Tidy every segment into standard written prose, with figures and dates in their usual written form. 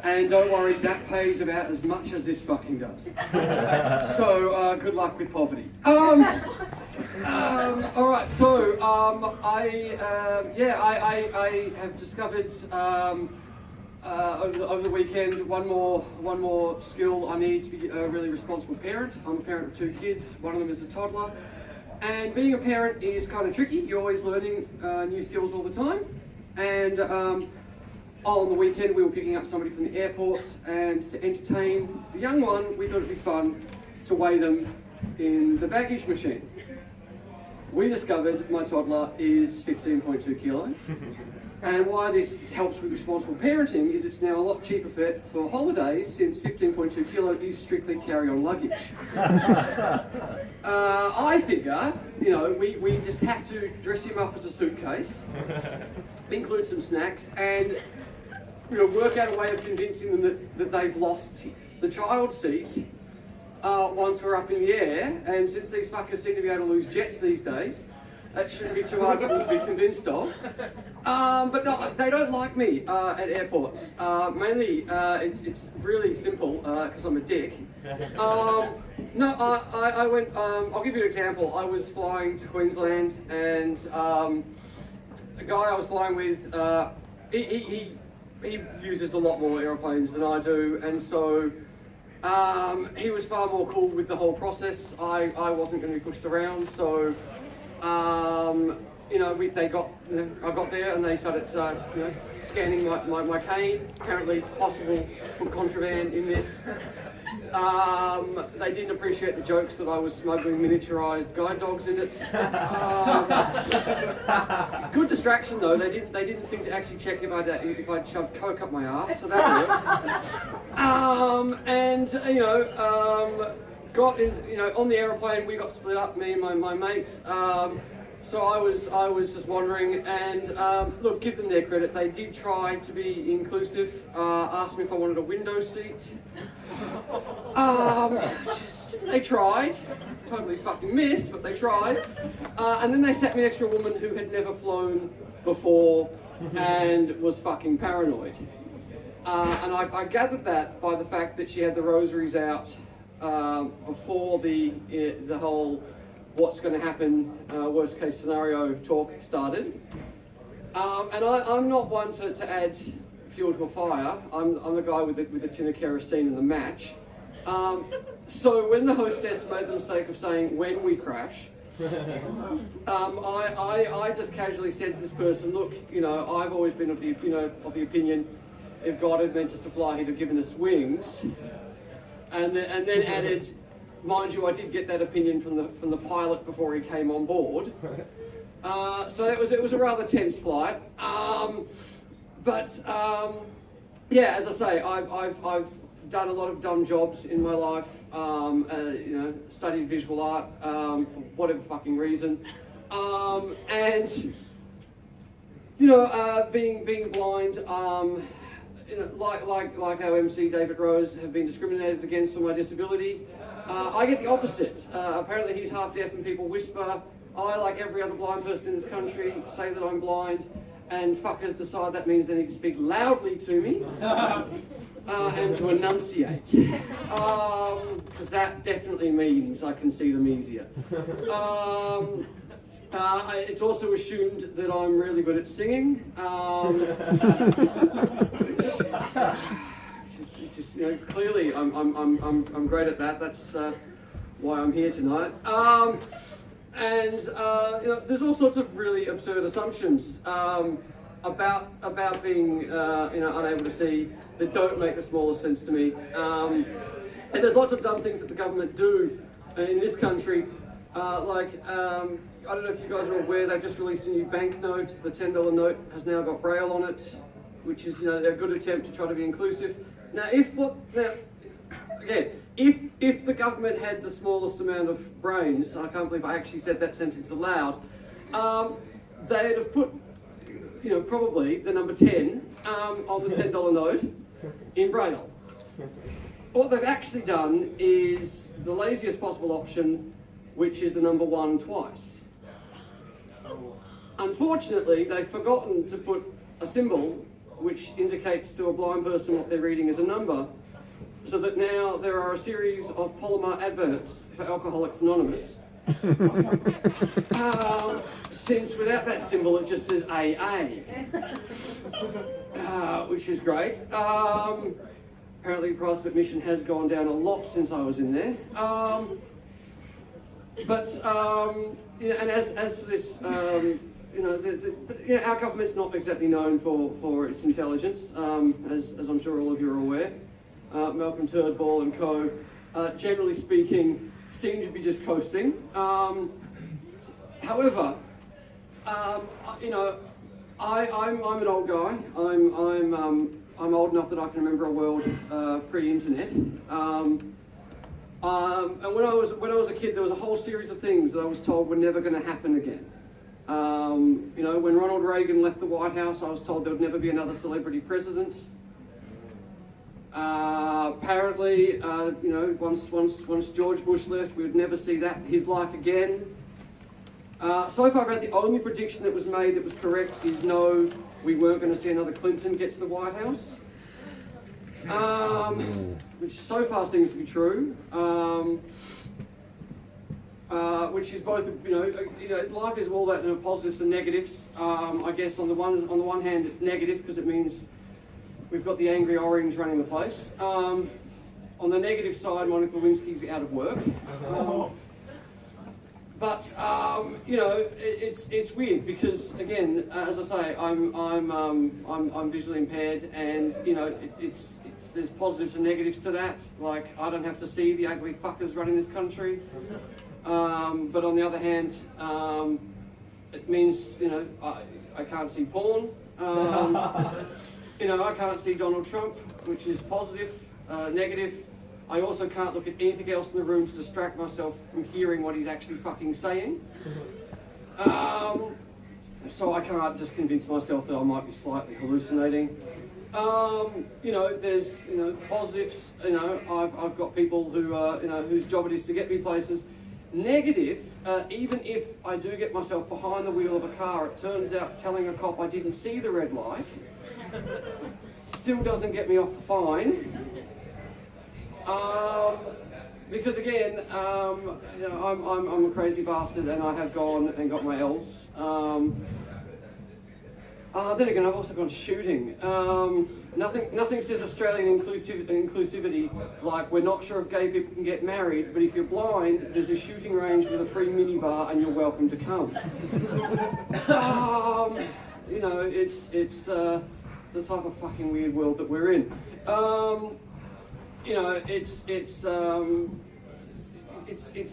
And don't worry, that pays about as much as this fucking does. So good luck with poverty. All right, so I have discovered over the weekend one more skill I need to be a really responsible parent. I'm a parent of 2 kids. One of them is a toddler, and being a parent is kind of tricky. You're always learning new skills all the time, and on the weekend we were picking up somebody from the airport, and to entertain the young one, we thought it'd be fun to weigh them in the baggage machine. We discovered my toddler is 15.2 kilos. And why this helps with responsible parenting is it's now a lot cheaper for holidays, since 15.2 kilo is strictly carry-on luggage. I figure, we just have to dress him up as a suitcase, include some snacks, and work out a way of convincing them that they've lost the child seat once we're up in the air. And since these fuckers seem to be able to lose jets these days, that shouldn't be too hard for them to be convinced of. But no, they don't like me at airports. Mainly, it's really simple, because I'm a dick. I went, I'll give you an example. I was flying to Queensland, and a guy I was flying with, he uses a lot more aeroplanes than I do, and so he was far more cool with the whole process. I wasn't going to be pushed around, so I got there and they started scanning my cane. Apparently possible contraband in this. They didn't appreciate the jokes that I was smuggling miniaturized guide dogs in it. Good distraction though. They didn't think to actually check if I'd shoved coke up my ass, so that worked. Got in, on the aeroplane. We got split up, me and my mates. So I was just wondering, and look, give them their credit. They did try to be inclusive. Asked me if I wanted a window seat. They tried. Totally fucking missed, but they tried. And then they sat me next to a woman who had never flown before and was fucking paranoid. And I gathered that by the fact that she had the rosaries out before the whole what's going to happen, worst case scenario talk started. And I'm not one to add fuel to a fire. I'm the guy with the tin of kerosene and the match. So when the hostess made the mistake of saying when we crash, I just casually said to this person, look, I've always been of the opinion if God had meant us to fly, he'd have given us wings. And then added, mind you, I did get that opinion from the pilot before he came on board. So it was a rather tense flight. As I say, I've done a lot of dumb jobs in my life. Studied visual art for whatever fucking reason, being blind. Like our MC David Rose have been discriminated against for my disability. I get the opposite. Apparently he's half deaf and people whisper. I, like every other blind person in this country, say that I'm blind, and fuckers decide that means they need to speak loudly to me and to enunciate. Because that definitely means I can see them easier. It's also assumed that I'm really good at singing. Clearly I'm great at that. That's why I'm here tonight. There's all sorts of really absurd assumptions about being unable to see that don't make the smallest sense to me. And there's lots of dumb things that the government do in this country, I don't know if you guys are aware, they've just released a new banknote. The $10 note has now got Braille on it, which is a good attempt to try to be inclusive. Now, if the government had the smallest amount of brains, I can't believe I actually said that sentence aloud, they'd have put, probably the number 10 on the $10 note in Braille. What they've actually done is the laziest possible option, which is the number 1 twice. Unfortunately, they've forgotten to put a symbol which indicates to a blind person what they're reading is a number, so that now there are a series of polymer adverts for Alcoholics Anonymous. Since without that symbol it just says AA, which is great. Apparently the price of admission has gone down a lot since I was in there. And as for this, our government's not exactly known for its intelligence, as I'm sure all of you are aware. Malcolm Turnbull and co, generally speaking, seem to be just coasting. However, I'm an old guy. I'm old enough that I can remember a world pre-internet. And when I was a kid, there was a whole series of things that I was told were never going to happen again. When Ronald Reagan left the White House, I was told there would never be another celebrity president. Apparently, once George Bush left, we would never see his like again. So far, about the only prediction that was made that was correct is no, we weren't going to see another Clinton get to the White House, which so far seems to be true. Which is both, life is all that positives and negatives. I guess on the one hand, it's negative because it means we've got the angry orange running the place. On the negative side, Monica Lewinsky's out of work. It's weird because again, as I say, I'm visually impaired, and there's positives and negatives to that. Like, I don't have to see the ugly fuckers running this country. But on the other hand, it means I can't see porn. I can't see Donald Trump, which is positive. Negative, I also can't look at anything else in the room to distract myself from hearing what he's actually fucking saying. So I can't just convince myself that I might be slightly hallucinating. There's positives. I've got people who whose job it is to get me places. Negative, even if I do get myself behind the wheel of a car, it turns out telling a cop I didn't see the red light still doesn't get me off the fine. Because again, I'm a crazy bastard, and I have gone and got my L's. Then again, I've also gone shooting. Nothing says Australian inclusivity like we're not sure if gay people can get married, but if you're blind, there's a shooting range with a free minibar, and you're welcome to come. It's the type of fucking weird world that we're in. It's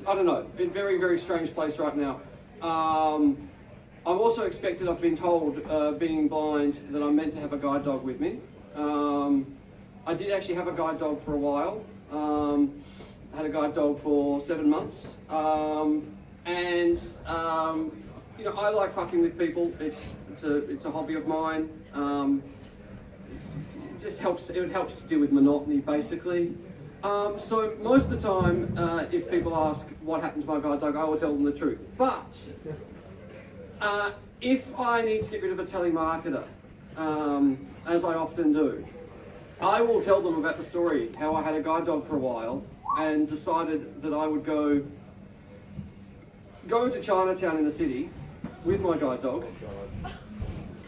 I don't know, a very, very strange place right now. I'm also expected, I've been told, being blind, that I'm meant to have a guide dog with me. I did actually have a guide dog for a while. I had a guide dog for 7 months. I like fucking with people. It's a hobby of mine. It helps to deal with monotony, basically. So most of the time, if people ask what happened to my guide dog, I will tell them the truth. But if I need to get rid of a telemarketer, as I often do, I will tell them about the story, how I had a guide dog for a while and decided that I would go to Chinatown in the city with my guide dog,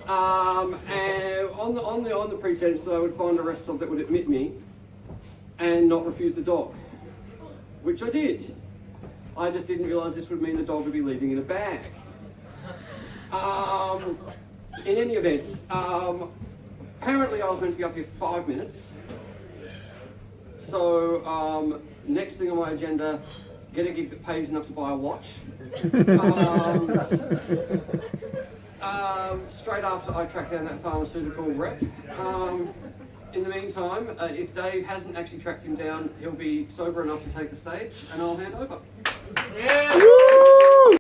and on the pretense that I would find a restaurant that would admit me and not refuse the dog, which I did. I just didn't realise this would mean the dog would be leaving in a bag. In any event, apparently I was meant to be up here for 5 minutes. So next thing on my agenda, get a gig that pays enough to buy a watch. Straight after I track down that pharmaceutical rep. In the meantime, if Dave hasn't actually tracked him down, he'll be sober enough to take the stage, and I'll hand over. Yeah.